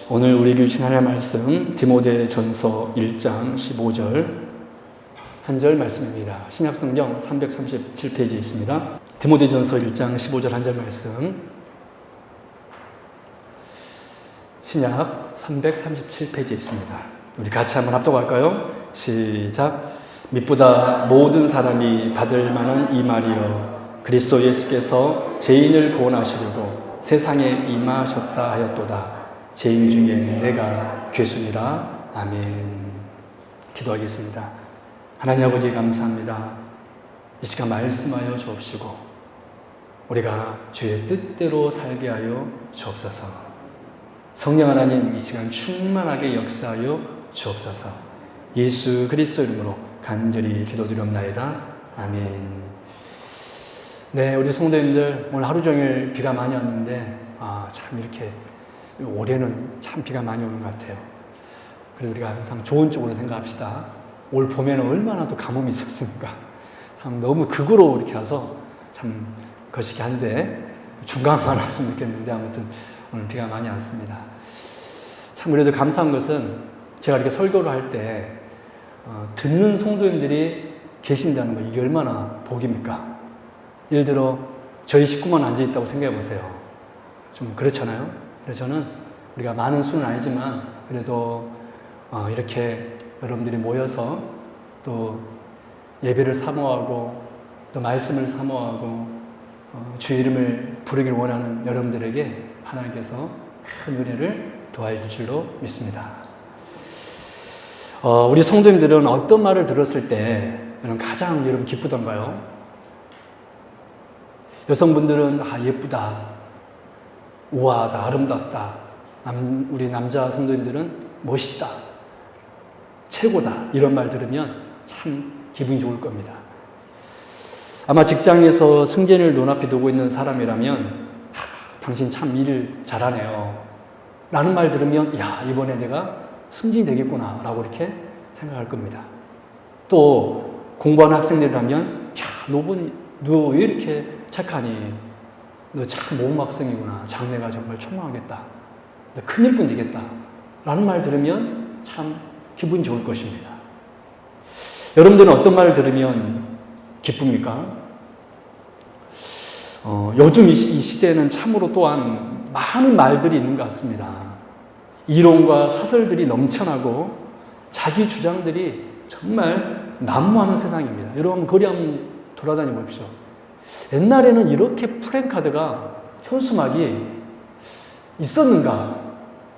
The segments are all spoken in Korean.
오늘 우리에게 주신 하나님의 말씀 디모데전서 1장 15절 한 절 말씀입니다. 신약성경 337페이지에 있습니다. 디모데전서 1장 15절 한 절 말씀, 신약 337페이지에 있습니다. 우리 같이 한번 합독할까요? 시작. mit보다 모든 사람이 받을 만한 이 말이여, 그리스도 예수께서 죄인을 구원하시려고 세상에 임하셨다 하였도다. 죄인 중에 내가 괴순이라. 아멘. 기도하겠습니다. 하나님 아버지 감사합니다. 이 시간 말씀하여 주옵시고 우리가 주의 뜻대로 살게 하여 주옵소서. 성령 하나님, 이 시간 충만하게 역사하여 주옵소서. 예수 그리스도 이름으로 간절히 기도드리옵나이다. 아멘. 네, 우리 성도님들, 오늘 하루 종일 비가 많이 왔는데 참 이렇게 올해는 참 비가 많이 오는 것 같아요. 그래서 우리가 항상 좋은 쪽으로 생각합시다. 올 봄에는 얼마나 또 가뭄이 있었습니까? 참 너무 극으로 이렇게 와서 참 거시기 한데 중간만 왔으면 좋겠는데 아무튼 오늘 비가 많이 왔습니다. 참 그래도 감사한 것은 제가 이렇게 설교를 할 때 듣는 성도님들이 계신다는 거, 이게 얼마나 복입니까? 예를 들어 저희 식구만 앉아있다고 생각해 보세요. 좀 그렇잖아요. 그래서 저는 우리가 많은 수는 아니지만 그래도 이렇게 여러분들이 모여서 또 예배를 사모하고 또 말씀을 사모하고 주의 이름을 부르기를 원하는 여러분들에게 하나님께서 큰 은혜를 도와주실 줄로 믿습니다. 우리 성도님들은 어떤 말을 들었을 때 가장 여러분 기쁘던가요? 여성분들은 예쁘다, 우아하다, 아름답다. 우리 남자 성도님들은 멋있다, 최고다, 이런 말 들으면 참 기분이 좋을 겁니다. 아마 직장에서 승진을 눈앞에 두고 있는 사람이라면 당신 참 일 잘하네요 라는 말 들으면 야, 이번에 내가 승진이 되겠구나 라고 이렇게 생각할 겁니다. 또 공부하는 학생들이라면 야, 너 왜 이렇게 착하니? 너 참 모범 학생이구나. 장래가 정말 촉망하겠다. 너 큰 일꾼 되겠다 라는 말 들으면 참 기분이 좋을 것입니다. 여러분들은 어떤 말을 들으면 기쁩니까? 요즘 이 시대에는 참으로 또한 많은 말들이 있는 것 같습니다. 이론과 사설들이 넘쳐나고 자기 주장들이 정말 난무하는 세상입니다. 여러분 거리 한번 돌아다니 보십시오. 옛날에는 이렇게 플랜카드가, 현수막이 있었는가?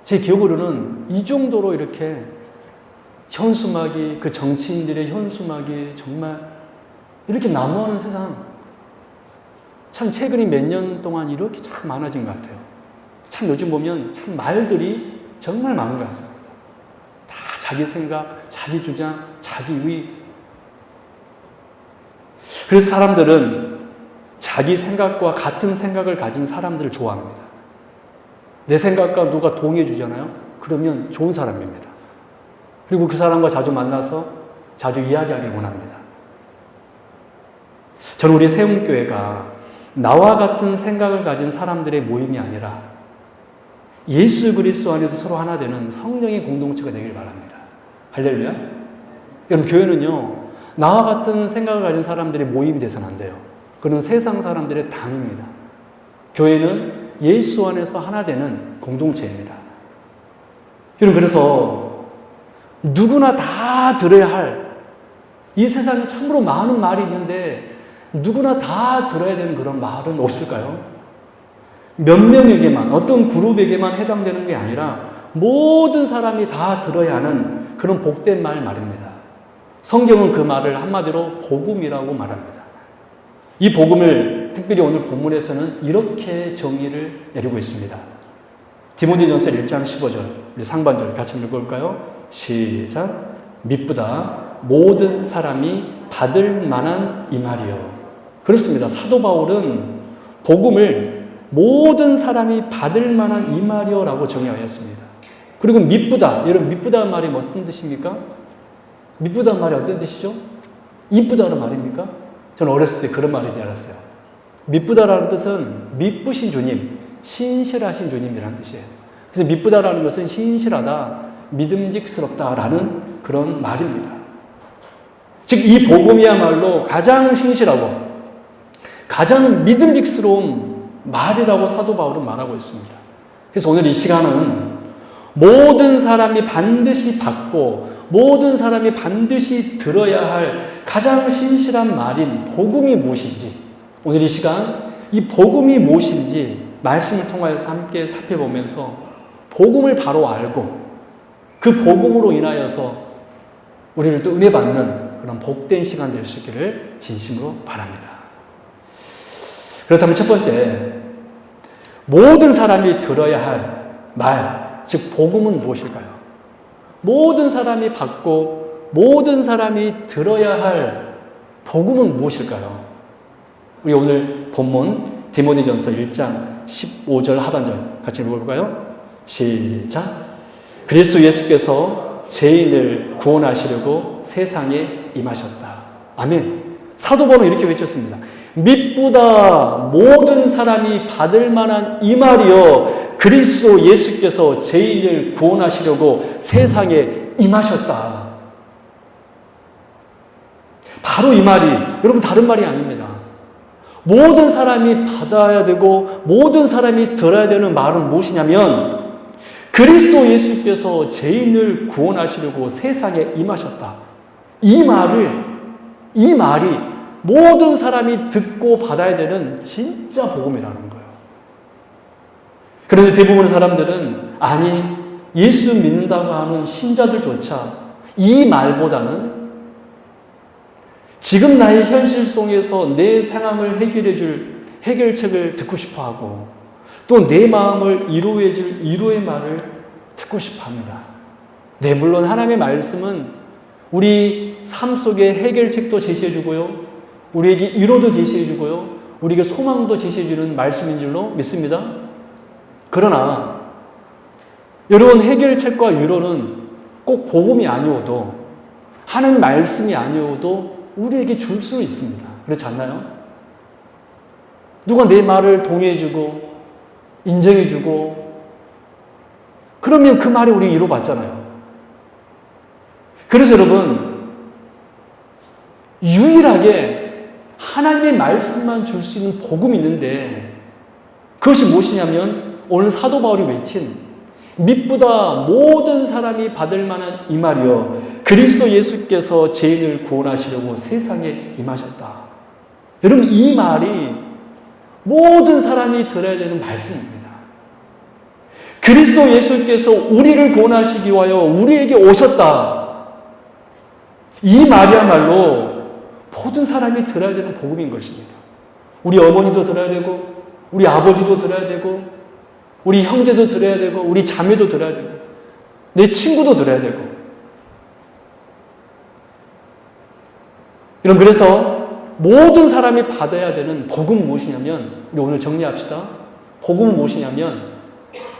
제 기억으로는 이 정도로 이렇게 현수막이, 그 정치인들의 현수막이 정말 이렇게 난무하는 세상, 참 최근에 몇 년 동안 이렇게 참 많아진 것 같아요. 참 요즘 보면 참 말들이 정말 많은 것 같습니다. 다 자기 생각, 자기 주장, 자기 의. 그래서 사람들은 자기 생각과 같은 생각을 가진 사람들을 좋아합니다. 내 생각과 누가 동의해 주잖아요? 그러면 좋은 사람입니다. 그리고 그 사람과 자주 만나서 자주 이야기하길 원합니다. 저는 우리 세움교회가 나와 같은 생각을 가진 사람들의 모임이 아니라 예수 그리스도 안에서 서로 하나 되는 성령의 공동체가 되길 바랍니다. 할렐루야. 여러분, 교회는요, 나와 같은 생각을 가진 사람들의 모임이 돼서는 안 돼요. 그건 세상 사람들의 당입니다. 교회는 예수 안에서 하나 되는 공동체입니다. 여러분, 그래서 누구나 다 들어야 할, 이 세상에 참으로 많은 말이 있는데 누구나 다 들어야 되는 그런 말은 없을까요? 몇 명에게만, 어떤 그룹에게만 해당되는 게 아니라 모든 사람이 다 들어야 하는 그런 복된 말입니다. 성경은 그 말을 한마디로 복음이라고 말합니다. 이 복음을 특별히 오늘 본문에서는 이렇게 정의를 내리고 있습니다. 디모데전서 1장 15절, 우리 상반절 같이 읽어볼까요? 시작. mit보다 모든 사람이 받을 만한 이 말이요. 그렇습니다. 사도 바울은 복음을 모든 사람이 받을 만한 이 말이요 라고 정의하였습니다. 그리고 mit보다, 여러분 mit보다 말이 어떤 뜻입니까? mit보다 말이 어떤 뜻이죠? 이쁘다는 말입니까? 저는 어렸을 때 그런 말인 줄 알았어요. mit보다라는 뜻은 미쁘신 주님, 신실하신 주님이라는 뜻이에요. 그래서 미쁘다라는 것은 신실하다, 믿음직스럽다라는 그런 말입니다. 즉, 이 복음이야말로 가장 신실하고 가장 믿음직스러운 말이라고 사도 바울은 말하고 있습니다. 그래서 오늘 이 시간은 모든 사람이 반드시 받고 모든 사람이 반드시 들어야 할 가장 신실한 말인 복음이 무엇인지, 오늘 이 시간 이 복음이 무엇인지 말씀을 통하여서 함께 살펴보면서 복음을 바로 알고 그 복음으로 인하여서 우리를 또 은혜 받는 그런 복된 시간 될 수 있기를 진심으로 바랍니다. 그렇다면 첫 번째, 모든 사람이 들어야 할 말, 즉 복음은 무엇일까요? 모든 사람이 받고 모든 사람이 들어야 할 복음은 무엇일까요? 우리 오늘 본문 디모데전서 1장 15절 하반절 같이 읽어볼까요? 시작. 그리스도 예수께서 죄인을 구원하시려고 세상에 임하셨다. 아멘. 사도 바울은 이렇게 외쳤습니다. 미쁘다 모든 사람이 받을 만한 이 말이여, 그리스도 예수께서 죄인을 구원하시려고 세상에 임하셨다. 바로 이 말이, 여러분 다른 말이 아닙니다. 모든 사람이 받아야 되고 모든 사람이 들어야 되는 말은 무엇이냐면, 그리스도 예수께서 죄인을 구원하시려고 세상에 임하셨다. 이 말이 모든 사람이 듣고 받아야 되는 진짜 복음이라는 거예요. 그런데 대부분의 사람들은, 아니, 예수 믿는다고 하는 신자들조차 이 말보다는 지금 나의 현실 속에서 내 상황을 해결해 줄 해결책을 듣고 싶어 하고, 또 내 마음을 위로해 줄 위로의 말을 듣고 싶어 합니다. 네, 물론 하나님의 말씀은 우리 삶 속에 해결책도 제시해 주고요, 우리에게 위로도 제시해 주고요, 우리에게 소망도 제시해 주는 말씀인 줄로 믿습니다. 그러나 여러분, 해결책과 위로는 꼭 복음이 아니어도, 하는 말씀이 아니어도 우리에게 줄 수 있습니다. 그렇지 않나요? 누가 내 말을 동의해주고 인정해주고 그러면 그 말이 우리 위로받잖아요. 그래서 여러분, 유일하게 하나님의 말씀만 줄 수 있는 복음이 있는데, 그것이 무엇이냐면 오늘 사도 바울이 외친 미쁘다 모든 사람이 받을 만한 이 말이요, 그리스도 예수께서 죄인을 구원하시려고 세상에 임하셨다. 여러분, 이 말이 모든 사람이 들어야 되는 말씀입니다. 그리스도 예수께서 우리를 구원하시기 위하여 우리에게 오셨다. 이 말이야말로 모든 사람이 들어야 되는 복음인 것입니다. 우리 어머니도 들어야 되고, 우리 아버지도 들어야 되고, 우리 형제도 들어야 되고, 우리 자매도 들어야 되고, 내 친구도 들어야 되고. 여러분, 그래서 모든 사람이 받아야 되는 복음은 무엇이냐면, 우리 오늘 정리합시다. 복음은 무엇이냐면,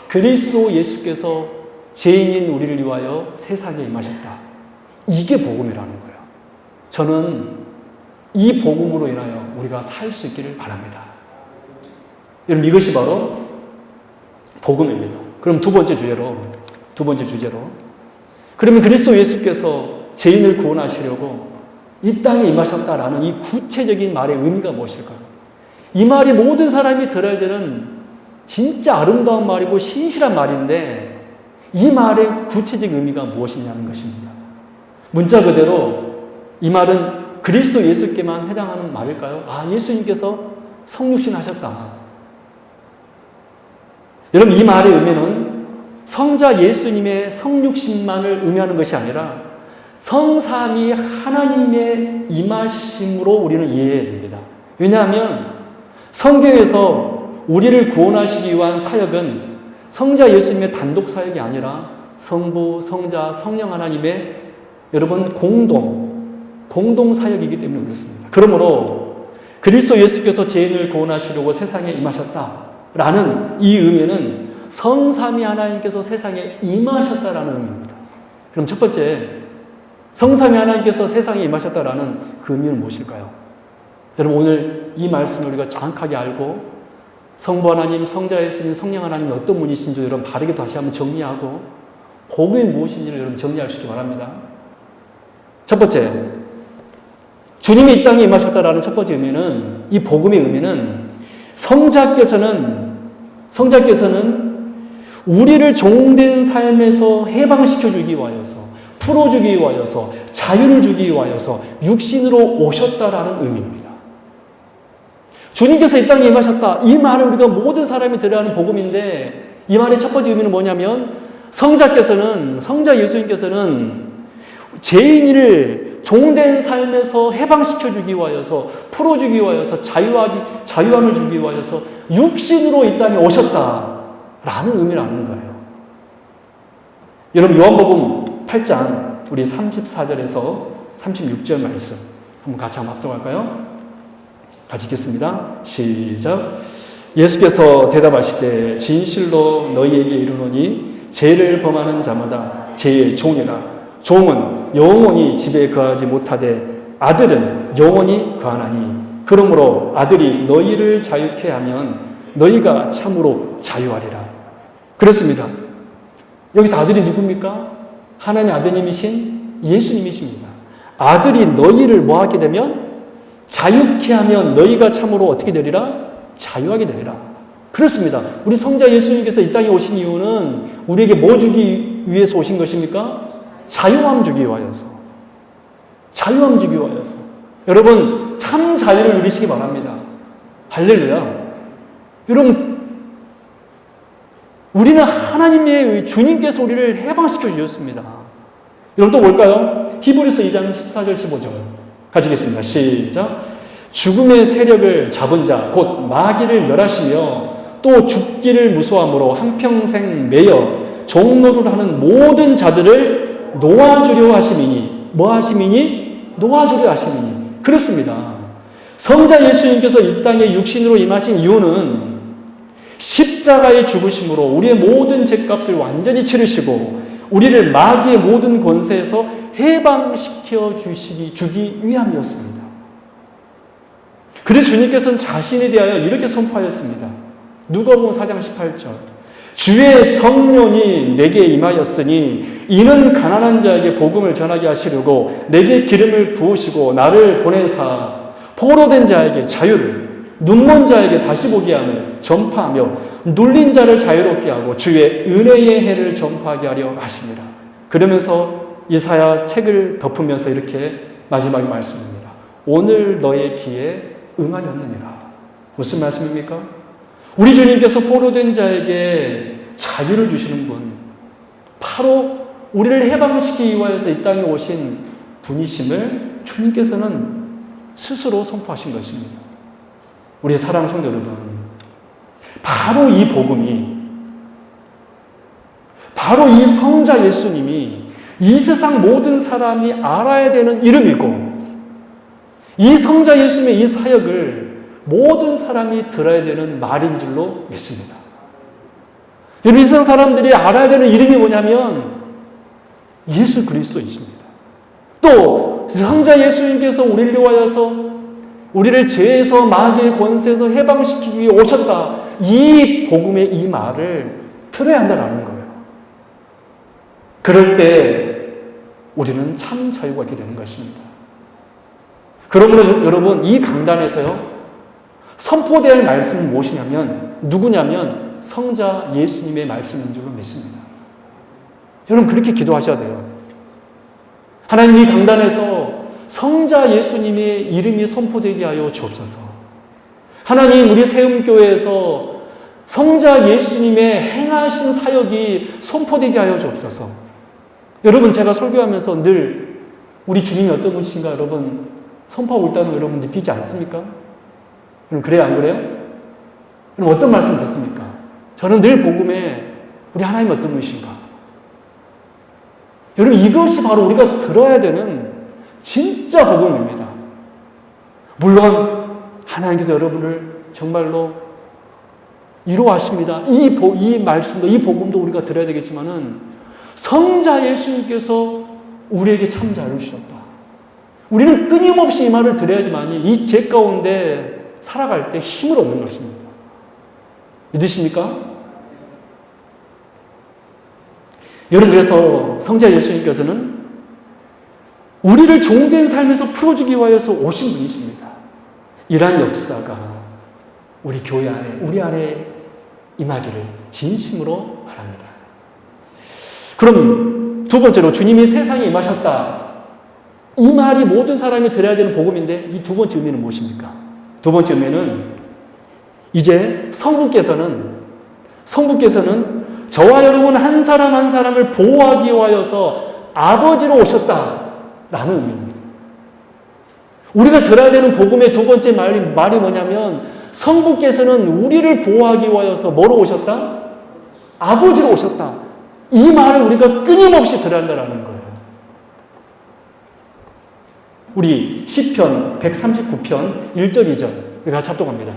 그리스도 예수께서 죄인인 우리를 위하여 세상에 임하셨다. 이게 복음이라는 거예요. 저는 이 복음으로 인하여 우리가 살 수 있기를 바랍니다. 여러분, 이것이 바로 복음입니다. 그럼 두 번째 주제로, 그러면 그리스도 예수께서 죄인을 구원하시려고 이 땅에 임하셨다라는 이 구체적인 말의 의미가 무엇일까요? 이 말이 모든 사람이 들어야 되는 진짜 아름다운 말이고 신실한 말인데, 이 말의 구체적 의미가 무엇이냐는 것입니다. 문자 그대로 이 말은 그리스도 예수께만 해당하는 말일까요? 아, 예수님께서 성육신 하셨다. 여러분, 이 말의 의미는 성자 예수님의 성육신만을 의미하는 것이 아니라 성삼위 하나님의 임하심으로 우리는 이해해야 됩니다. 왜냐하면 성경에서 우리를 구원하시기 위한 사역은 성자 예수님의 단독 사역이 아니라 성부, 성자, 성령 하나님의 여러분 공동 사역이기 때문에 그렇습니다. 그러므로 그리스도 예수께서 죄인을 구원하시려고 세상에 임하셨다라는 이 의미는 성삼위 하나님께서 세상에 임하셨다라는 의미입니다. 그럼 첫 번째, 성삼위 하나님께서 세상에 임하셨다라는 그 의미는 무엇일까요? 여러분, 오늘 이 말씀을 우리가 정확하게 알고 성부 하나님, 성자 예수님, 성령 하나님 어떤 분이신지 여러분 바르게 다시 한번 정리하고 복음이 무엇인지를 여러분 정리할 수 있기 바랍니다. 첫 번째, 주님이 이 땅에 임하셨다라는 첫 번째 의미는, 이 복음의 의미는 성자께서는 우리를 종된 삶에서 해방시켜 주기 위하여서, 풀어주기 위하여서, 자유를 주기 위하여서 육신으로 오셨다라는 의미입니다. 주님께서 이 땅에 임하셨다. 이 말을 우리가 모든 사람이 들어야 하는 복음인데, 이 말의 첫 번째 의미는 뭐냐면 성자 예수님께서는 죄인을 종된 삶에서 해방시켜 주기 위하여서, 풀어주기 위하여서, 자유함을 주기 위하여서 육신으로 이 땅에 오셨다라는 의미를 아는 거예요. 여러분 요한복음 8장 우리 34절에서 36절 말씀 한번 같이 한번 합독할까요? 같이 읽겠습니다. 시작. 예수께서 대답하시되 진실로 너희에게 이르노니 죄를 범하는 자마다 죄의 종이라. 종은 영원히 집에 거하지 못하되 아들은 영원히 거하나니 그러므로 아들이 너희를 자유케 하면 너희가 참으로 자유하리라. 그렇습니다. 여기서 아들이 누굽니까? 하나님의 아드님이신 예수님이십니다. 아들이 너희를 뭐하게 되면? 자유케 하면 너희가 참으로 어떻게 되리라? 자유하게 되리라. 그렇습니다. 우리 성자 예수님께서 이 땅에 오신 이유는 우리에게 뭐 주기 위해서 오신 것입니까? 자유함 주기 위하여서. 자유함 주기 위하여서. 여러분 참 자유를 누리시기 바랍니다. 할렐루야. 여러분 우리는 하나님의 주님께서 우리를 해방시켜 주셨습니다. 여러분 또 뭘까요? 히브리서 2장 14절 15절 같이 읽겠습니다. 시작. 죽음의 세력을 잡은 자 곧 마귀를 멸하시며 또 죽기를 무서워함으로 한평생 매여 종노를 하는 모든 자들을 놓아주려 하심이니 뭐 하심이니? 놓아주려 하심이니. 그렇습니다. 성자 예수님께서 이 땅에 육신으로 임하신 이유는 십자가의 죽으심으로 우리의 모든 죄값을 완전히 치르시고 우리를 마귀의 모든 권세에서 해방시켜 주기 위함이었습니다. 그래서 주님께서는 자신에 대하여 이렇게 선포하였습니다. 누가복음 4장 18절. 주의 성령이 내게 임하였으니 이는 가난한 자에게 복음을 전하게 하시려고 내게 기름을 부으시고 나를 보내사 포로된 자에게 자유를, 눈먼 자에게 다시 보게 함을 전파하며 눌린 자를 자유롭게 하고 주의 은혜의 해를 전파하게 하려 하십니다. 그러면서 이사야 책을 덮으면서 이렇게 마지막에 말씀합니다. 오늘 너의 귀에 응하였느니라. 무슨 말씀입니까? 우리 주님께서 포로된 자에게 자유를 주시는 분, 바로 우리를 해방시키기 위해서 이 땅에 오신 분이심을 주님께서는 스스로 선포하신 것입니다. 우리 사랑하는 성도 여러분, 바로 이 복음이, 바로 이 성자 예수님이 이 세상 모든 사람이 알아야 되는 이름이고, 이 성자 예수님의 이 사역을 모든 사람이 들어야 되는 말인 줄로 믿습니다. 여러분, 이 세상 사람들이 알아야 되는 이름이 뭐냐면 예수 그리스도이십니다. 또 성자 예수님께서 우리를 위하여서 우리를 죄에서 마귀의 권세에서 해방시키기 위해 오셨다. 이 복음의 이 말을 들어야 한다는 거예요. 그럴 때 우리는 참 자유가 있게 되는 것입니다. 그러므로 여러분, 이 강단에서요, 선포되어야 할 말씀은 무엇이냐면, 누구냐면 성자 예수님의 말씀인 줄로 믿습니다. 여러분, 그렇게 기도하셔야 돼요. 하나님, 이 강단에서 성자 예수님의 이름이 선포되게 하여 주옵소서. 하나님, 우리 세움교회에서 성자 예수님의 행하신 사역이 선포되게 하여 주옵소서. 여러분, 제가 설교하면서 늘 우리 주님이 어떤 분이신가 여러분 선포하고 있다는 거 여러분 느끼지 않습니까? 여러분, 그래요, 안 그래요? 여러분, 어떤 말씀 듣습니까? 저는 늘 복음에 우리 하나님 어떤 분이신가? 여러분, 이것이 바로 우리가 들어야 되는 진짜 복음입니다. 물론 하나님께서 여러분을 정말로 이루어하십니다. 이 말씀도, 이 복음도 우리가 들어야 되겠지만은 성자 예수님께서 우리에게 참 자유를 주셨다. 우리는 끊임없이 이 말을 들어야지만이 이 죄 가운데 살아갈 때 힘을 얻는 것입니다. 믿으십니까? 여러분, 그래서 성자 예수님께서는 우리를 종된 삶에서 풀어주기 위해서 오신 분이십니다. 이러한 역사가 우리 교회 안에, 우리 안에 임하기를 진심으로 바랍니다. 그럼 두 번째로 주님이 세상에 임하셨다. 이 말이 모든 사람이 들어야 되는 복음인데 이 두 번째 의미는 무엇입니까? 두 번째 의미는 이제 성부께서는 저와 여러분 한 사람 한 사람을 보호하기 위하여서 아버지로 오셨다라는 의미입니다. 우리가 들어야 되는 복음의 두 번째 말이 뭐냐면 성부께서는 우리를 보호하기 위하여서 뭐로 오셨다? 아버지로 오셨다. 이 말을 우리가 끊임없이 들어야 한다는 거예요. 우리 시편 139편 1절 2절 우리 같이 합독합니다.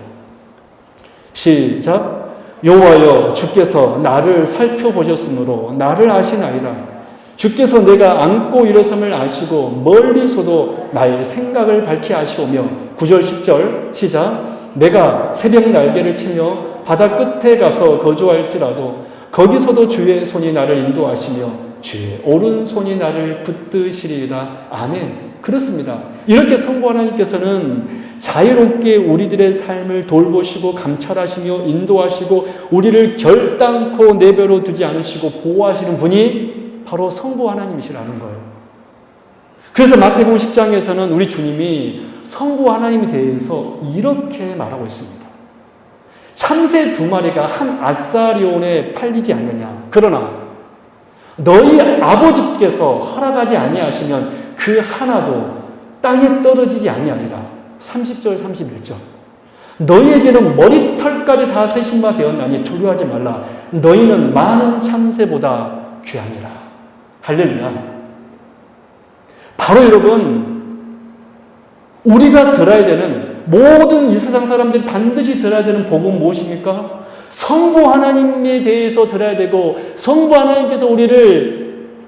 시작. 여호와여 주께서 나를 살펴보셨으므로 나를 아시나이다. 주께서 내가 앉고 일어섬을 아시고 멀리서도 나의 생각을 밝히 아시오며 9절 10절 시작. 내가 새벽 날개를 치며 바다 끝에 가서 거주할지라도 거기서도 주의 손이 나를 인도하시며 주의 오른손이 나를 붙드시리이다. 아멘. 그렇습니다. 이렇게 성부 하나님께서는 자유롭게 우리들의 삶을 돌보시고 감찰하시며 인도하시고 우리를 결단코 내버려 두지 않으시고 보호하시는 분이 바로 성부 하나님이시라는 거예요. 그래서 마태복음 10장에서는 우리 주님이 성부 하나님에 대해서 이렇게 말하고 있습니다. 참새 두 마리가 한 아사리온에 팔리지 않느냐. 그러나 너희 아버지께서 허락하지 아니하시면 그 하나도 땅에 떨어지지 아니하리라. 30절 31절. 너희에게는 머리털까지 다 세신 바 되었나니 두려워하지 말라. 너희는 많은 참새보다 귀하니라. 할렐루야. 바로 여러분, 우리가 들어야 되는 모든 이 세상 사람들이 반드시 들어야 되는 복음은 무엇입니까? 성부 하나님에 대해서 들어야 되고 성부 하나님께서 우리를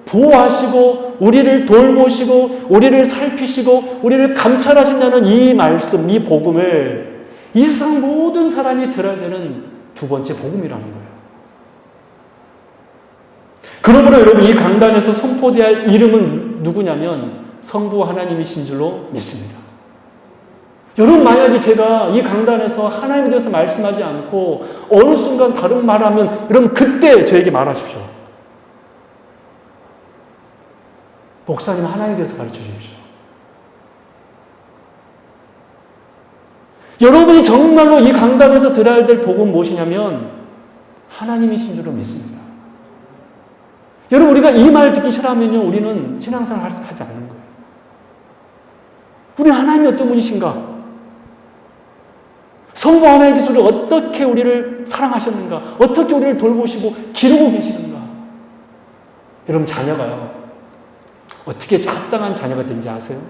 보호하시고 우리를 돌보시고 우리를 살피시고 우리를 감찰하신다는 이 말씀, 이 복음을 이 세상 모든 사람이 들어야 되는 두 번째 복음이라는 거예요. 그러므로 여러분 이 강단에서 선포될 이름은 누구냐면 성부 하나님이신 줄로 믿습니다. 여러분 만약에 제가 이 강단에서 하나님에 대해서 말씀하지 않고 어느 순간 다른 말하면 여러분 그때 저에게 말하십시오. 목사님 하나님에 대해서 가르쳐 주십시오. 여러분이 정말로 이 강단에서 들어야 될 복음은 무엇이냐면 하나님이신 줄로 믿습니다. 여러분 우리가 이 말 듣기 싫어하면요 우리는 신앙생활 하지 않는 거예요. 우리 하나님이 어떤 분이신가? 성부 하나님께서 어떻게 우리를 사랑하셨는가? 어떻게 우리를 돌보시고 기르고 계시는가? 여러분 자녀가요. 어떻게 합당한 자녀가 된지 아세요?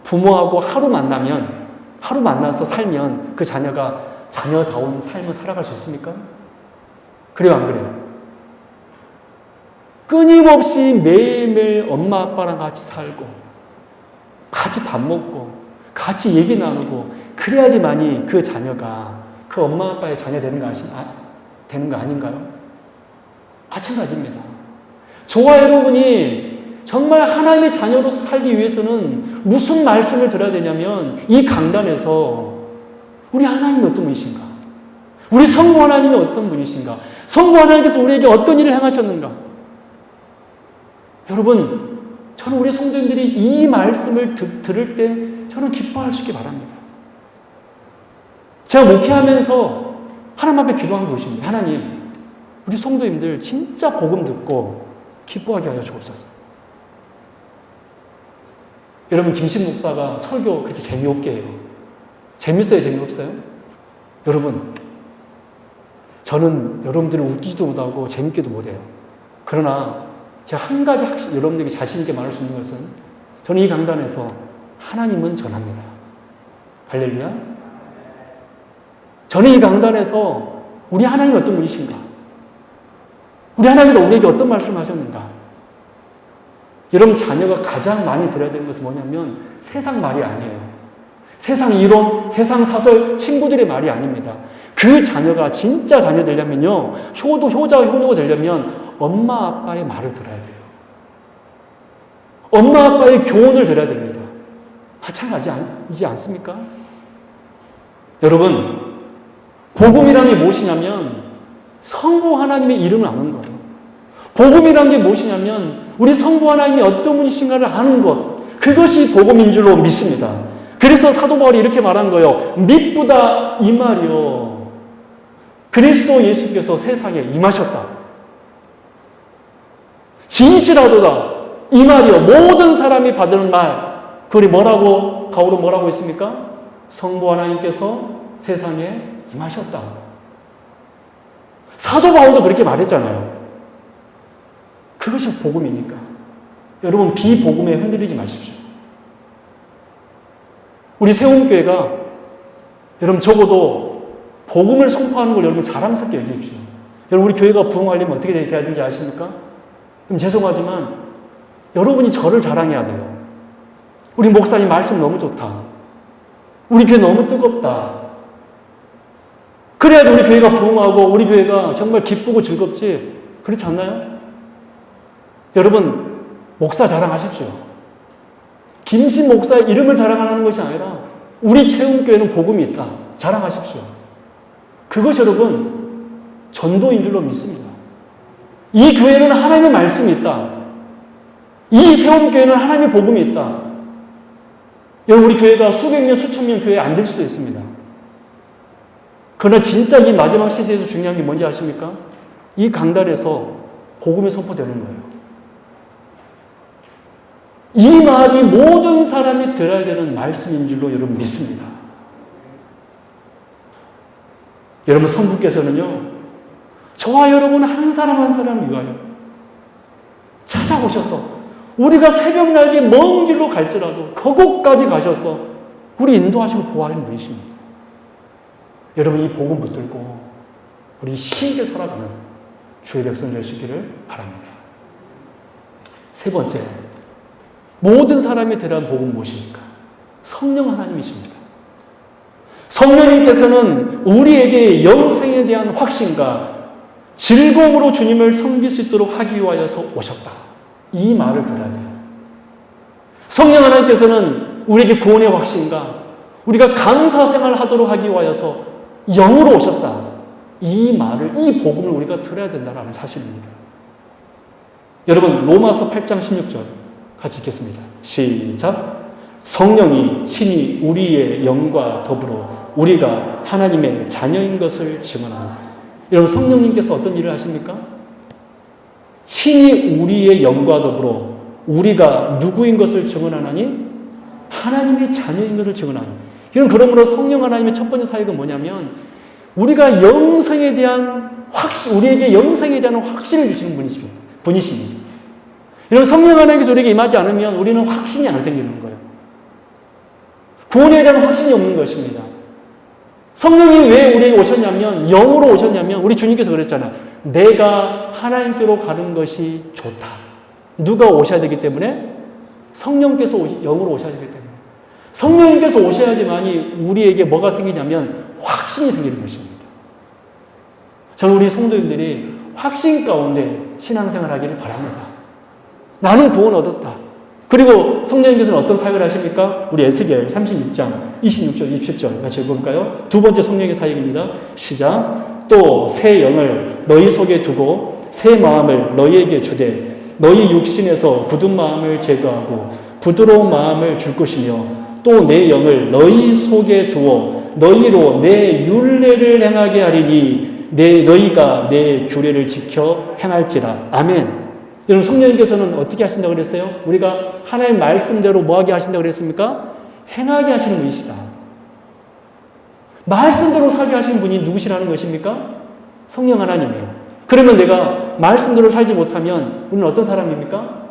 부모하고 하루 만나서 살면 그 자녀가 자녀다운 삶을 살아갈 수 있습니까? 그래요, 안 그래요? 끊임없이 매일매일 엄마 아빠랑 같이 살고 같이 밥 먹고 같이 얘기 나누고 그래야지만이 그 자녀가 그 엄마 아빠의 자녀 되는 거 아닌가요? 마찬가지입니다. 저와 여러분이 정말 하나님의 자녀로서 살기 위해서는 무슨 말씀을 들어야 되냐면 이 강단에서 우리 하나님이 어떤 분이신가? 우리 성부 하나님이 어떤 분이신가? 성부 하나님께서 우리에게 어떤 일을 행하셨는가? 여러분, 저는 우리 성도님들이 이 말씀을 들을 때 저는 기뻐할 수 있기 바랍니다. 제가 목회하면서 하나님 앞에 기도한 것입니다. 하나님, 우리 성도님들 진짜 복음 듣고 기뻐하게 하여 주옵소서. 여러분 김신 목사가 설교 그렇게 재미없게 해요. 재밌어요? 재미없어요? 여러분 저는 여러분들을 웃기지도 못하고 재밌게도 못해요. 그러나 제가 한 가지 여러분들에게 자신 있게 말할 수 있는 것은 저는 이 강단에서 하나님은 전합니다. 할렐루야. 저는 이 강단에서 우리 하나님이 어떤 분이신가? 우리 하나님께서 우리에게 어떤 말씀을 하셨는가? 여러분 자녀가 가장 많이 들어야 되는 것은 뭐냐면 세상 말이 아니에요. 세상 이론, 세상 사설, 친구들의 말이 아닙니다. 그 그 자녀가 진짜 자녀 되려면요, 효자가 되려면 엄마 아빠의 말을 들어야 돼요. 엄마 아빠의 교훈을 들어야 됩니다. 마찬가지지 않습니까? 여러분, 복음이란 게 무엇이냐면 성부 하나님의 이름을 아는 거예요. 복음이란 게 무엇이냐면 우리 성부 하나님이 어떤 분이신가를 아는 것, 그것이 복음인 줄로 믿습니다. 그래서 사도 바울이 이렇게 말한 거예요. 미쁘다 이 말이요, 그리스도 예수께서 세상에 임하셨다. 진실하도다 이 말이요, 모든 사람이 받을 말. 그리 뭐라고, 바울은 뭐라고 했습니까? 성부 하나님께서 세상에 임하셨다. 사도 바울도 그렇게 말했잖아요. 그것이 복음이니까. 여러분, 비복음에 흔들리지 마십시오. 우리 세움교회가 여러분 적어도 복음을 선포하는 걸 여러분 자랑스럽게 여기십시오. 여러분, 우리 교회가 부흥하려면 어떻게 돼야 되는지 아십니까? 그럼 죄송하지만 여러분이 저를 자랑해야 돼요. 우리 목사님 말씀 너무 좋다. 우리 교회 너무 뜨겁다. 그래야지 우리 교회가 부흥하고 우리 교회가 정말 기쁘고 즐겁지. 그렇지 않나요? 여러분, 목사 자랑하십시오. 김신 목사의 이름을 자랑하는 것이 아니라 우리 채움교회는 복음이 있다. 자랑하십시오. 그것이 여러분 전도인 줄로 믿습니다. 이 교회는 하나님의 말씀이 있다. 이 세움교회는 하나님의 복음이 있다. 여러분, 우리 교회가 수백 명, 수천 명 교회 안 될 수도 있습니다. 그러나 진짜 이 마지막 시대에서 중요한 게 뭔지 아십니까? 이 강단에서 복음이 선포되는 거예요. 이 말이 모든 사람이 들어야 되는 말씀인 줄로 여러분 믿습니다. 여러분, 성부께서는요, 저와 여러분 한 사람 한 사람을 위하여 찾아오셔서 우리가 새벽날개 먼 길로 갈지라도 그곳까지 가셔서 우리 인도하시고 보호하시는 분이십니다. 여러분, 이 복음 붙들고 우리 힘있게 살아가는 주의 백성 될 수 있기를 바랍니다. 세 번째, 모든 사람이 들어간 복음 무엇입니까? 성령 하나님이십니다. 성령님께서는 우리에게 영생에 대한 확신과 즐거움으로 주님을 섬길 수 있도록 하기 위하여서 오셨다. 이 말을 들어야 돼요. 성령 하나님께서는 우리에게 구원의 확신과 우리가 감사 생활을 하도록 하기 위하여서 영으로 오셨다. 이 말을, 이 복음을 우리가 들어야 된다는 사실입니다. 여러분, 로마서 8장 16절 같이 읽겠습니다. 시작. 성령이 친히 우리의 영과 더불어 우리가 하나님의 자녀인 것을 증언하노라. 여러분, 성령님께서 어떤 일을 하십니까? 친히 우리의 영과 더불어 우리가 누구인 것을 증언하나니? 하나님의 자녀인 것을 증언하노라. 그러므로 성령 하나님의 첫 번째 사역은 뭐냐면 우리가 영생에 대한 확신, 우리에게 영생에 대한 확신을 주시는 분이십니다. 이런 성령 하나님께서 우리에게 임하지 않으면 우리는 확신이 안 생기는 거예요. 구원에 대한 확신이 없는 것입니다. 성령이 왜 우리에게 오셨냐면, 영으로 오셨냐면, 우리 주님께서 그랬잖아요. 내가 하나님께로 가는 것이 좋다. 누가 오셔야 되기 때문에? 성령께서 영으로 오셔야 되기 때문에. 성령님께서 오셔야지만이 우리에게 뭐가 생기냐면 확신이 생기는 것입니다. 저는 우리 성도님들이 확신 가운데 신앙생활 하기를 바랍니다. 나는 구원 얻었다. 그리고 성령님께서는 어떤 사역을 하십니까? 우리 에스겔 36장 26절 27절 같이 읽어볼까요? 두 번째 성령의 사역입니다. 시작. 또 새 영을 너희 속에 두고 새 마음을 너희에게 주되 너희 육신에서 굳은 마음을 제거하고 부드러운 마음을 줄 것이며 또 내 영을 너희 속에 두어 너희로 내 율례를 행하게 하리니 너희가 내 규례를 지켜 행할지라. 아멘. 여러분, 성령님께서는 어떻게 하신다고 그랬어요? 우리가 하나님의 말씀대로 뭐하게 하신다고 그랬습니까? 행하게 하시는 분이시다. 말씀대로 살게 하시는 분이 누구시라는 것입니까? 성령 하나님이에요. 그러면 내가 말씀대로 살지 못하면 우리는 어떤 사람입니까?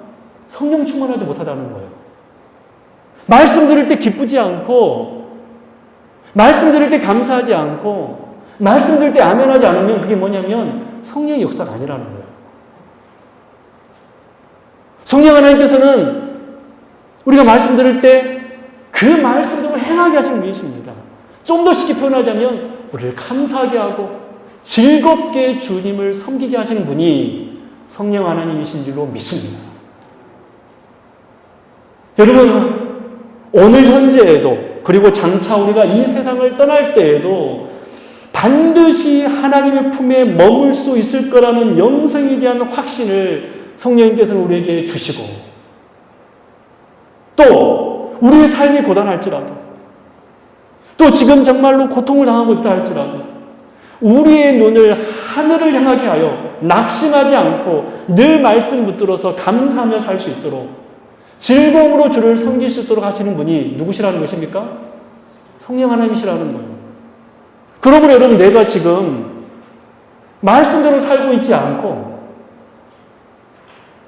성령 충만하지 못하다는 거예요. 말씀 들을 때 기쁘지 않고, 말씀 들을 때 감사하지 않고, 말씀 들을 때 아멘하지 않으면 그게 뭐냐면 성령의 역사가 아니라는 거예요. 성령 하나님께서는 우리가 말씀 들을 때 그 말씀대로 행하게 하시는 분이십니다. 좀 더 쉽게 표현하자면 우리를 감사하게 하고 즐겁게 주님을 섬기게 하시는 분이 성령 하나님이신 줄로 믿습니다. 여러분, 오늘 현재에도 그리고 장차 우리가 이 세상을 떠날 때에도 반드시 하나님의 품에 머물 수 있을 거라는 영생에 대한 확신을 성령님께서는 우리에게 주시고, 또 우리의 삶이 고단할지라도, 또 지금 정말로 고통을 당하고 있다 할지라도 우리의 눈을 하늘을 향하게 하여 낙심하지 않고 늘 말씀 붙들어서 감사하며 살 수 있도록 즐거움으로 주를 섬길 수 있도록 하시는 분이 누구시라는 것입니까? 성령 하나님이시라는 거예요. 그러므로 여러분, 내가 지금 말씀대로 살고 있지 않고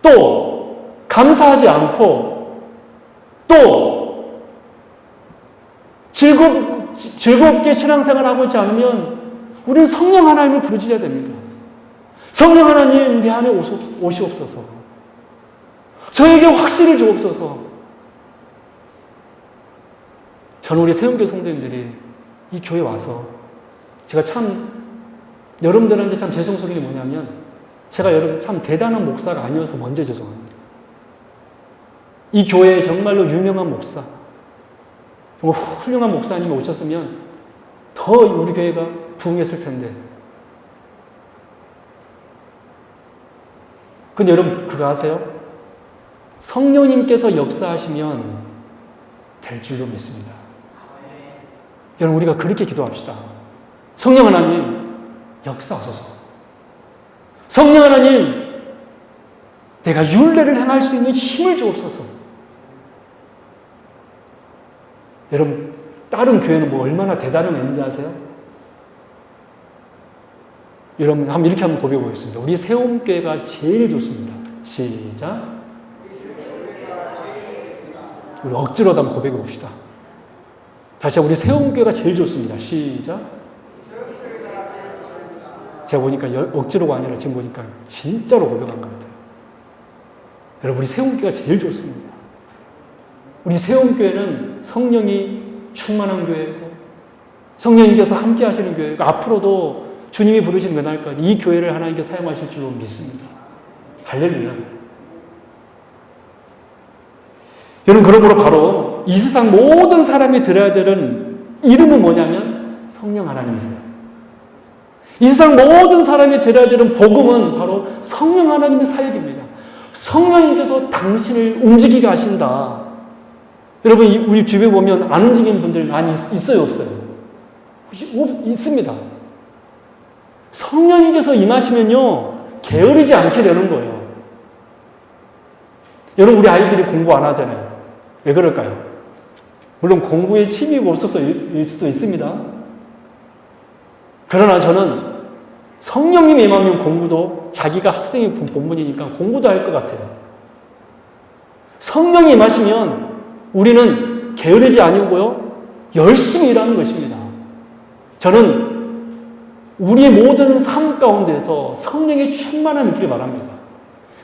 또 감사하지 않고 또 즐겁게 신앙생활하고 있지 않으면 우리는 성령 하나님을 부르짖어야 됩니다. 성령 하나님, 내 안에 오시옵소서. 저에게 확신을 주옵소서. 저는 우리 세운교 성도님들이 이 교회에 와서 제가 참 여러분들한테 참 죄송스러운 게 뭐냐면, 제가 여러분 참 대단한 목사가 아니어서 먼저 죄송합니다. 이 교회에 정말로 유명한 목사, 정말 훌륭한 목사님이 오셨으면 더 우리 교회가 부흥했을 텐데. 근데 여러분 그거 아세요? 성령님께서 역사하시면 될 줄로 믿습니다. 여러분, 우리가 그렇게 기도합시다. 성령 하나님, 역사하소서. 성령 하나님, 내가 율례를 행할 수 있는 힘을 주옵소서. 여러분, 다른 교회는 뭐 얼마나 대단한 은인지 아세요? 여러분, 이렇게 한번 고백해 보겠습니다. 우리 세움교회가 제일 좋습니다. 시작. 우리 억지로도 한번 고백해 봅시다. 다시 우리 세움교회가 제일 좋습니다. 시작. 제가 보니까 억지로가 아니라 지금 보니까 진짜로 고백한 것 같아요. 여러분, 우리 세움교회가 제일 좋습니다. 우리 세움교회는 성령이 충만한 교회고 성령님께서 함께 하시는 교회고, 앞으로도 주님이 부르신 그날까지 이 교회를 하나님께 사용하실 줄로 믿습니다. 할렐루야. 여러분, 그러므로 바로 이 세상 모든 사람이 들어야 되는 이름은 뭐냐면 성령 하나님이세요. 이 세상 모든 사람이 들어야 되는 복음은 바로 성령 하나님의 사역입니다. 성령님께서 당신을 움직이게 하신다. 여러분, 우리 주변에 보면 안 움직이는 분들 많이 있어요, 없어요? 있습니다. 성령님께서 임하시면요, 게으르지 않게 되는 거예요. 여러분, 우리 아이들이 공부 안 하잖아요. 왜 그럴까요? 물론 공부에 취미가 없어서일 수도 있습니다. 그러나 저는 성령님이 임하면 공부도, 자기가 학생이 본분이니까 공부도 할 것 같아요. 성령이 임하시면 우리는 게으르지 아니고요, 열심히 일하는 것입니다. 저는 우리의 모든 삶 가운데서 성령의 충만함이 있길 바랍니다.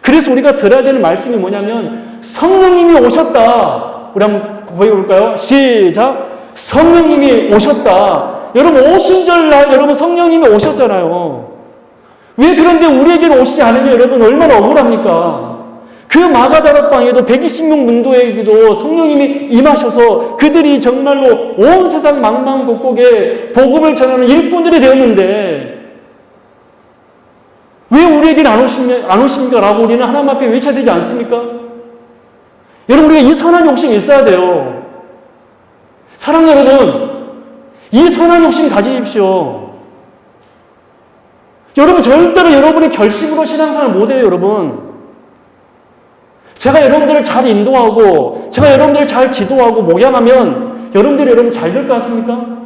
그래서 우리가 들어야 되는 말씀이 뭐냐면 성령님이 오셨다. 우리 한번 고백해 볼까요? 시작. 성령님이 오셨다. 여러분, 오순절날 여러분 성령님이 오셨잖아요. 왜 그런데 우리에게는 오시지 않으냐? 여러분, 얼마나 억울합니까? 그 마가다락방에도 120명 문도에게도 성령님이 임하셔서 그들이 정말로 온 세상 망망곡곡에 복음을 전하는 일꾼들이 되었는데 왜 우리에게는 안 오십니까? 라고 우리는 하나님 앞에 외쳐야 되지 않습니까? 여러분, 우리가 이 선한 욕심이 있어야 돼요. 사랑하는 여러분, 이 선한 욕심 가지십시오. 여러분, 절대로 여러분의 결심으로 신앙생활 못해요, 여러분. 제가 여러분들을 잘 인도하고 제가 여러분들을 잘 지도하고 목양하면 여러분들이 여러분 잘 될 것 같습니까?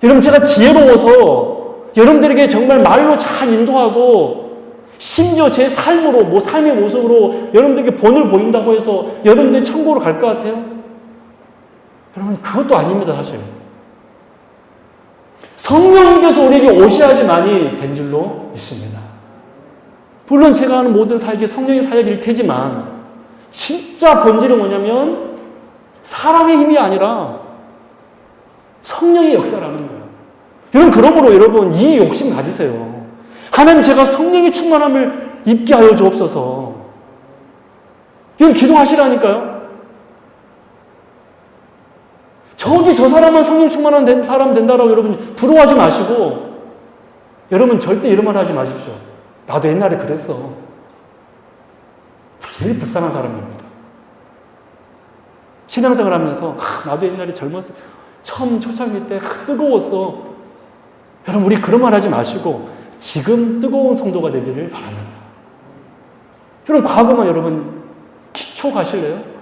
여러분, 제가 지혜로워서 여러분들에게 정말 말로 잘 인도하고 심지어 제 삶으로, 삶의 모습으로 여러분들에게 본을 보인다고 해서 여러분들이 천국으로 갈 것 같아요? 여러분, 그것도 아닙니다, 사실. 성령님께서 우리에게 오셔야지만이 된 줄로 믿습니다. 물론 제가 하는 모든 사역이 성령의 사역일 테지만 진짜 본질은 뭐냐면 사람의 힘이 아니라 성령의 역사라는 거예요. 여러분, 그러므로 여러분, 이 욕심 가지세요. 하나님, 제가 성령의 충만함을 입게 하여 주옵소서. 이건 기도하시라니까요. 저 사람은 성령 충만한 사람 된다라고 여러분 부러워하지 마시고, 여러분 절대 이런 말 하지 마십시오. 나도 옛날에 그랬어. 제일 불쌍한 사람입니다. 신앙생활 하면서 나도 옛날에 젊었을 때 처음 초창기 때 뜨거웠어. 여러분, 우리 그런 말 하지 마시고 지금 뜨거운 성도가 되기를 바랍니다. 여러분, 과거만 여러분 기초 가실래요?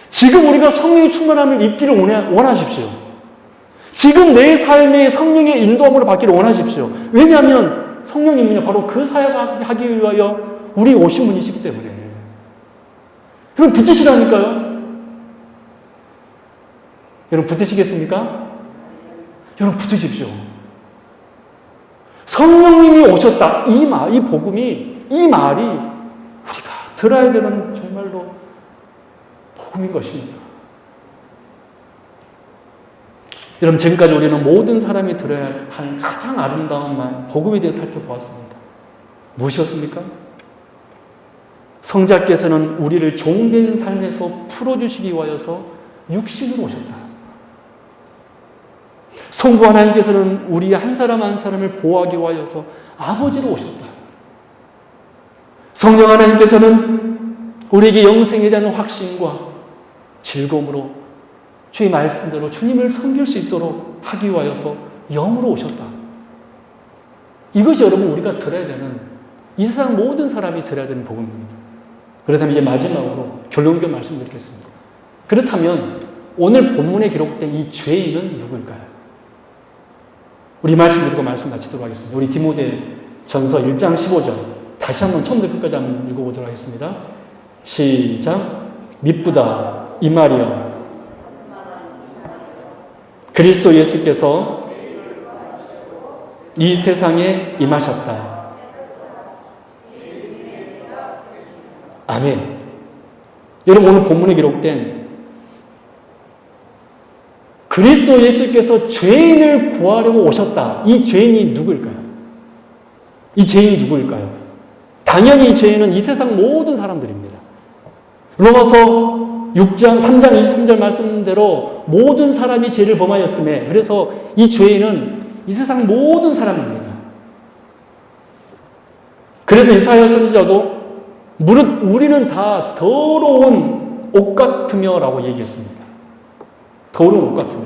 지금 우리가 성령의 충만함을 입기를 원하십시오. 지금 내 삶에 성령의 인도함으로 받기를 원하십시오. 왜냐하면 성령님은요, 바로 그 사역하기 위하여 우리 오신 분이시기 때문에. 여러분, 붙으시라니까요. 여러분, 붙으시겠습니까? 여러분, 붙으십시오. 성령님이 오셨다. 이 복음이, 이 말이 우리가 들어야 되는 정말로 복음인 것입니다. 여러분, 지금까지 우리는 모든 사람이 들어야 할 가장 아름다운 말, 복음에 대해서 살펴보았습니다. 무엇이었습니까? 성자께서는 우리를 종된 삶에서 풀어주시기 위하여서 육신으로 오셨다. 성부 하나님께서는 우리 한 사람 한 사람을 보호하기 위하여서 아버지로 오셨다. 성령 하나님께서는 우리에게 영생에 대한 확신과 즐거움으로 주의 말씀대로 주님을 섬길 수 있도록 하기 위하여서 영으로 오셨다. 이것이 여러분 우리가 들어야 되는, 이 세상 모든 사람이 들어야 되는 복음입니다. 그래서 이제 마지막으로 결론적 말씀드리겠습니다. 그렇다면 오늘 본문에 기록된 이 죄인은 누구일까요? 우리 말씀 듣고 말씀 마치도록 하겠습니다. 우리 디모데 전서 1장 15절 다시 한번 처음부터 끝까지 한번 읽어보도록 하겠습니다. 시작. 미쁘다 이 말이여, 그리스도 예수께서 이 세상에 임하셨다. 아멘. 여러분, 오늘 본문에 기록된 그리스도 예수께서 죄인을 구하려고 오셨다. 이 죄인이 누구일까요? 이 죄인이 누구일까요? 당연히 이 죄인은 이 세상 모든 사람들입니다. 로마서 3장 23절 말씀대로 모든 사람이 죄를 범하였음에, 그래서 이 죄인은 이 세상 모든 사람입니다. 그래서 이사야 선지자도 무릇 우리는 다 더러운 옷 같으며 라고 얘기했습니다. 더러운 옷 같으며.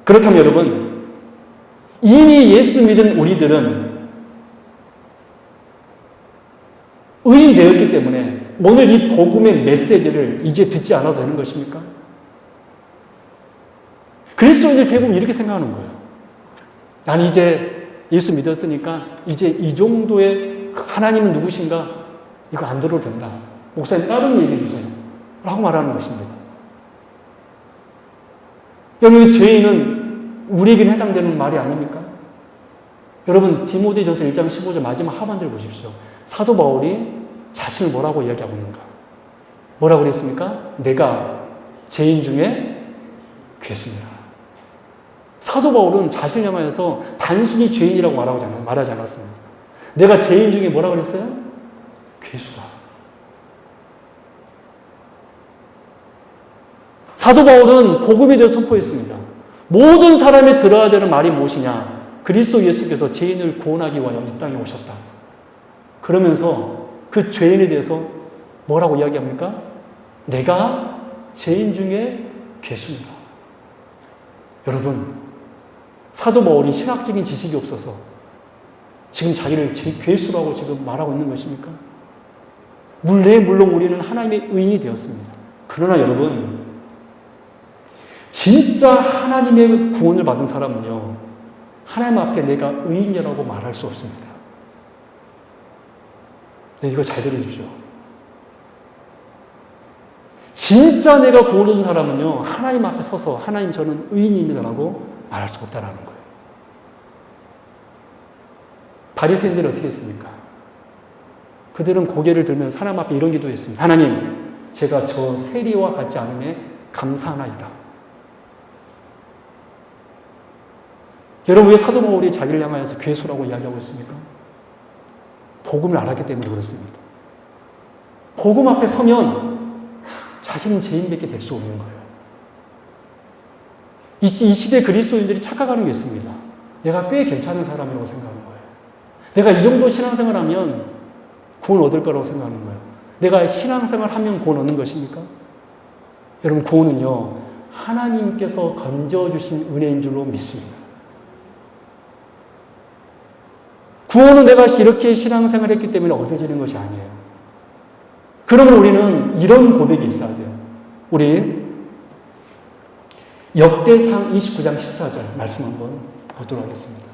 그렇다면 여러분, 이미 예수 믿은 우리들은 의인 되었기 때문에 오늘 이 복음의 메시지를 이제 듣지 않아도 되는 것입니까? 그리스도인들 대부분 이렇게 생각하는 거예요. 난 이제 예수 믿었으니까 이제 이 정도의 하나님은 누구신가? 이거 안 들어도 된다. 목사님 다른 얘기해 주세요. 라고 말하는 것입니다. 여러분, 이 죄인은 우리에게는 해당되는 말이 아닙니까? 여러분, 디모데전서 1장 15절 마지막 하반절 보십시오. 사도 바울이 자신을 뭐라고 이야기하고 있는가? 뭐라고 그랬습니까? 내가 죄인 중에 괴수니라. 사도 바울은 자신을 향하여서 단순히 죄인이라고 말하지 않았습니다. 내가 죄인 중에 뭐라고 그랬어요? 괴수다. 사도 바울은 복음에 대해 선포했습니다. 모든 사람이 들어야 되는 말이 무엇이냐? 그리스도 예수께서 죄인을 구원하기 위하여 이 땅에 오셨다. 그러면서 그 죄인에 대해서 뭐라고 이야기합니까? 내가 죄인 중에 괴수입니다. 여러분, 사도 바울이 신학적인 지식이 없어서 지금 자기를 괴수라고 지금 말하고 있는 것입니까? 물론 우리는 하나님의 의인이 되었습니다. 그러나 여러분, 진짜 하나님의 구원을 받은 사람은요, 하나님 앞에 내가 의인이라고 말할 수 없습니다. 네, 이거 잘 들어주십시오. 진짜 내가 구원을 얻은 사람은요, 하나님 앞에 서서 하나님 저는 의인입니다라고 말할 수 없다라는 거예요. 바리새인들은 어떻게 했습니까? 그들은 고개를 들면서 하나님 앞에 이런 기도했습니다. 하나님, 제가 저 세리와 같지 않음에 감사하나이다. 여러분 왜 사도 바울이 자기를 향하여서 괴수라고 이야기하고 있습니까? 복음을 알았기 때문에 그렇습니다. 복음 앞에 서면 자신은 죄인밖에 될 수 없는 거예요. 이 시대 그리스도인들이 착각하는 게 있습니다. 내가 꽤 괜찮은 사람이라고 생각하는 거예요. 내가 이 정도 신앙생활하면 구원 얻을 거라고 생각하는 거예요. 내가 신앙생활하면 구원 얻는 것입니까? 여러분 구원은요, 하나님께서 건져주신 은혜인 줄로 믿습니다. 구원은 내가 이렇게 신앙생활했기 때문에 얻어지는 것이 아니에요. 그러면 우리는 이런 고백이 있어야 돼요. 우리 역대상 29장 14절 말씀 한번 보도록 하겠습니다.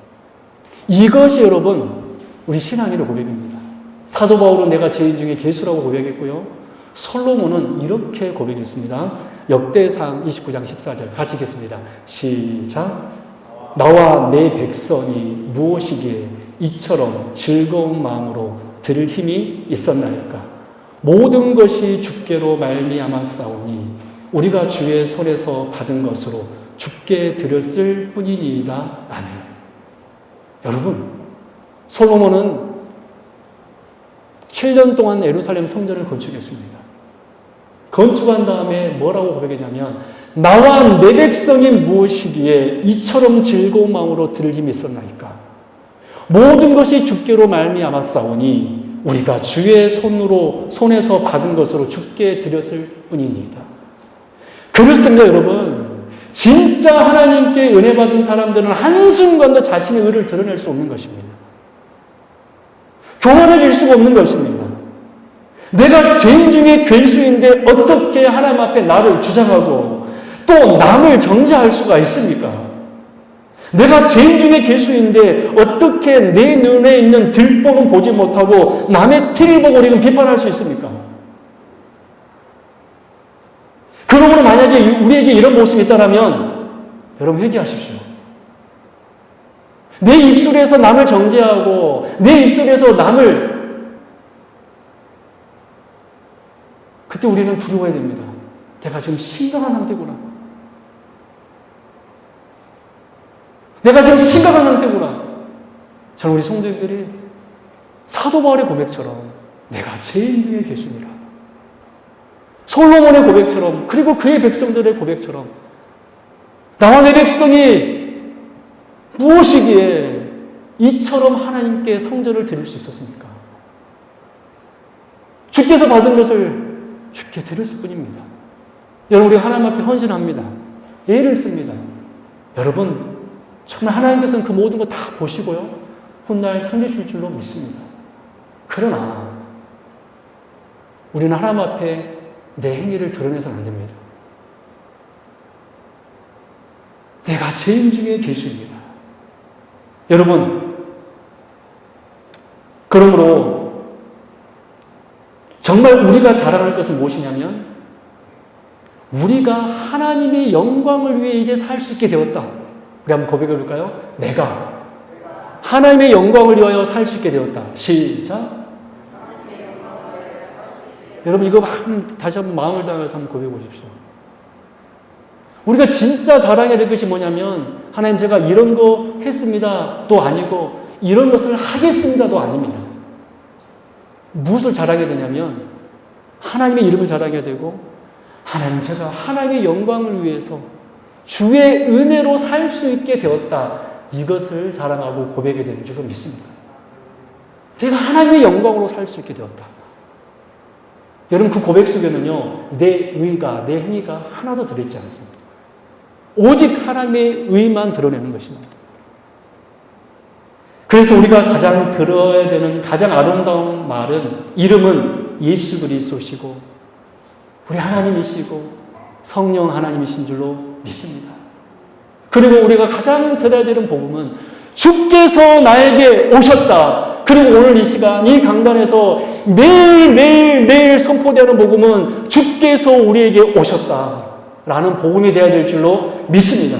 이것이 여러분 우리 신앙인의 고백입니다. 사도 바울은 내가 죄인 중에 괴수라고 고백했고요. 솔로몬은 이렇게 고백했습니다. 역대상 29장 14절 같이 읽겠습니다. 시작. 나와 내 백성이 무엇이기에 이처럼 즐거운 마음으로 들을 힘이 있었나이까. 모든 것이 주께로 말미암아 싸우니 우리가 주의 손에서 받은 것으로 주께 드렸을 뿐이니이다. 아멘. 여러분, 솔로몬은 7년 동안 예루살렘 성전을 건축했습니다. 건축한 다음에 뭐라고 고백했냐면 나와 내 백성이 무엇이기에 이처럼 즐거운 마음으로 들을 힘이 있었나이까. 모든 것이 주께로 말미암아 싸우니 우리가 주의 손에서 받은 것으로 주께 드렸을 뿐이니이다. 그렇습니다, 여러분. 진짜 하나님께 은혜 받은 사람들은 한순간도 자신의 의를 드러낼 수 없는 것입니다. 교만해질 수가 없는 것입니다. 내가 죄인 중에 괴수인데 어떻게 하나님 앞에 나를 주장하고 또 남을 정죄할 수가 있습니까? 내가 죄인 중에 괴수인데 어떻게 내 눈에 있는 들보는 보지 못하고 남의 티를 보고 우리는 비판할 수 있습니까? 그러므로 만약에 우리에게 이런 모습이 있다면 여러분 회개하십시오. 내 입술에서 남을 정죄하고 내 입술에서 남을 그때 우리는 두려워야 됩니다. 내가 지금 심각한 상태구나. 내가 지금 심각한 상태구나. 저는 우리 성도님들이 사도 바울의 고백처럼 내가 죄인 중에 괴수니라. 솔로몬의 고백처럼 그리고 그의 백성들의 고백처럼 나와 내 백성이 무엇이기에 이처럼 하나님께 성전을 드릴 수 있었습니까? 주께서 받은 것을 주께 드렸을 뿐입니다. 여러분 우리가 하나님 앞에 헌신합니다. 예를 씁니다. 여러분 정말 하나님께서는 그 모든 거 다 보시고요. 훗날 상대 줄 줄로 믿습니다. 그러나 우리는 하나님 앞에 내 행위를 드러내서는 안 됩니다. 내가 죄인 중에 괴수입니다. 여러분, 그러므로 정말 우리가 자랑할 것은 무엇이냐면 우리가 하나님의 영광을 위해 이제 살 수 있게 되었다. 우리 한번 고백해 볼까요? 내가 하나님의 영광을 위하여 살 수 있게 되었다. 시작. 여러분 이거 다시 한번 마음을 다해서 한번 고백해 보십시오. 우리가 진짜 자랑해야 될 것이 뭐냐면 하나님 제가 이런 거 했습니다 도 아니고 이런 것을 하겠습니다 도 아닙니다. 무엇을 자랑해야 되냐면 하나님의 이름을 자랑해야 되고 하나님 제가 하나님의 영광을 위해서 주의 은혜로 살 수 있게 되었다. 이것을 자랑하고 고백해야 되는 줄로 믿습니다. 내가 하나님의 영광으로 살 수 있게 되었다. 여러분 그 고백 속에는요. 내 의가 내 행위가 하나도 들어있지 않습니다. 오직 하나님의 의만 드러내는 것입니다. 그래서 우리가 가장 들어야 되는 가장 아름다운 말은 이름은 예수 그리스도시고 우리 하나님이시고 성령 하나님이신 줄로 믿습니다. 그리고 우리가 가장 들어야 되는 복음은 주께서 나에게 오셨다. 그리고 오늘 이 시간 이 강단에서 매일 선포되는 복음은 주께서 우리에게 오셨다. 라는 복음이 되어야 될 줄로 믿습니다.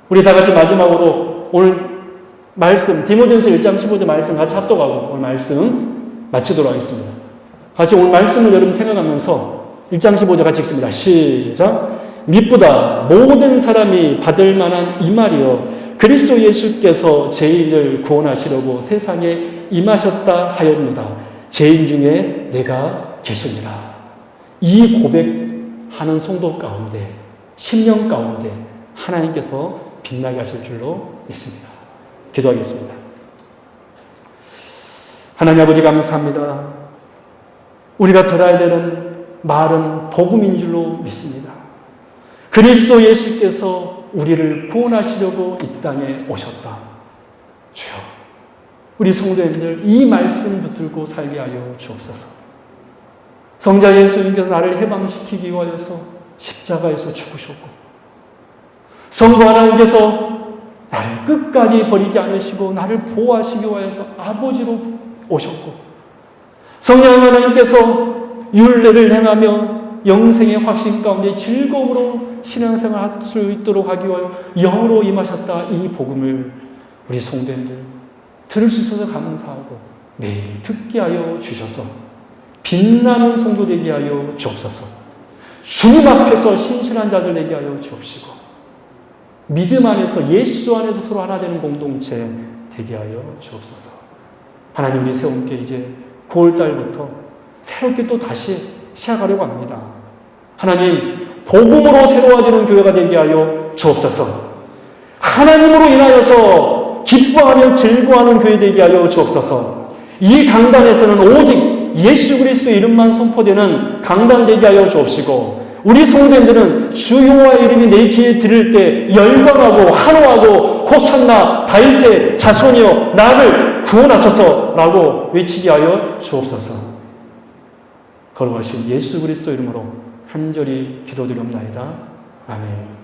우리 다 같이 마지막으로 오늘 말씀 디모데전서 1장 15절 말씀 같이 합독하고 오늘 말씀 마치도록 하겠습니다. 같이 오늘 말씀을 여러분 생각하면서 1장 15절 같이 읽습니다. 시작. 미쁘다 모든 사람이 받을 만한 이 말이요 그리스도 예수께서 죄인을 구원하시려고 세상에 임하셨다 하였노라. 죄인 중에 내가 계십니다. 이 고백하는 성도 가운데, 심령 가운데 하나님께서 빛나게 하실 줄로 믿습니다. 기도하겠습니다. 하나님 아버지 감사합니다. 우리가 들어야 되는 말은 복음인 줄로 믿습니다. 그리스도 예수께서 우리를 구원하시려고 이 땅에 오셨다. 주여, 우리 성도님들 이 말씀 붙들고 살게 하여 주옵소서. 성자 예수님께서 나를 해방시키기 위하여서 십자가에서 죽으셨고, 성부 하나님께서 나를 끝까지 버리지 않으시고 나를 보호하시기 위하여서 아버지로 오셨고, 성령 하나님께서 율례를 행하며 영생의 확신 가운데 즐거움으로 신앙생활 할 수 있도록 하기 위하여 영으로 임하셨다. 이 복음을 우리 성도님들 들을 수 있어서 감사하고 매일 듣게 하여 주셔서 빛나는 성도 되게 하여 주옵소서. 주님 앞에서 신실한 자들 되게 하여 주옵시고, 믿음 안에서 예수 안에서 서로 하나 되는 공동체 되게 하여 주옵소서. 하나님, 우리 새롭게 이제 9월달부터 새롭게 또 다시 시작하려고 합니다. 하나님, 복음으로 새로워지는 교회가 되게 하여 주옵소서. 하나님으로 인하여서 기뻐하며 즐거워하는 교회 되게 하여 주옵소서. 이 강단에서는 오직 예수 그리스도의 이름만 선포되는 강단 되게 하여 주옵시고, 우리 성도님들은 주 여호와의 이름이 내 귀에 들을 때 열광하고 환호하고 호산나 다윗의 자손이여 나를 구원하소서라고 외치게 하여 주옵소서. 거룩하신 예수 그리스도 이름으로 간절히 기도드리옵나이다. 아멘.